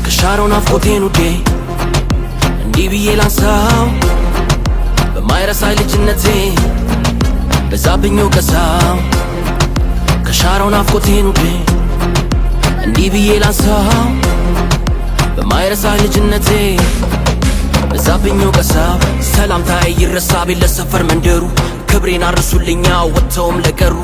ከሻሮን ናፍቆቴን ውዴ እንዲህ ብዬ ላንሳው በማይረሳኝ ልጅነቴ በዛብኝ ወቀሳው ከሻሮን ናፍቆቴን ውዴ እንዲህ ብዬ ላንሳው በማይረሳኝ ልጅነቴ በዛብኝ ወቀሳው ሰላምታዬ ይረሳ ቤት ለሰፈር መንደሩ ክብሬን አርሱልኛ ወጥተውም ለቀሩ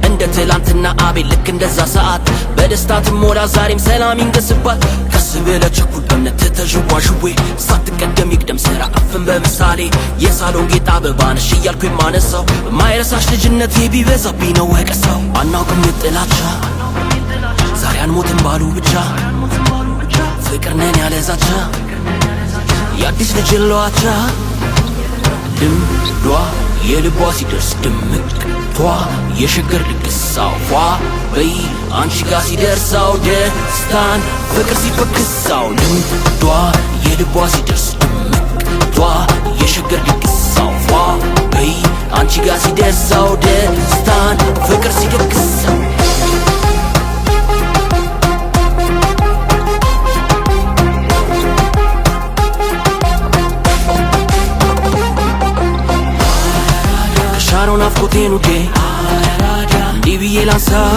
እንደ ትላንትና አቤት ልክ እንደዛ ሰዓት በደስታ ትሞላ ዛሬም ሰላም ይንገስባት ቀስ ብለህ ቸኩል በእምነት ተዥዋዥዌ ሳትቀደም ይቅደም ስራ አፍን በምሳሌ የሳሎን ጌጥ አበባ ነሽ እያልኩ የማነሳው በማይረሳሽ ልጅነቴ ቢበዛብኝ ነው ወቀሳው አናውቅም የጥላቻ ዛሬ አንሞትም ባሉ ብቻ ፍቅር ነን ያለ ዛቻ የአዲስ ልጅ ለዋቻ ልምዷ የልቧ ሲደርስ ድምቅቷ የሸገር ድግሳው ፏ በይ አንቺ ጋ ሲደርሳው ደስታን ፍቅር ሲፈክሳው ልምዷ የልቧ ሲደርስ ድምቅቷ የሸገር ድግሳው ፏ በይ አንቺ ጋ ሲደርሳው ደስታን ፍቅር ሲደግሳው ከሻሮን ናፍቆቴን ውዴ እንዲህ ብዬ ላንሳው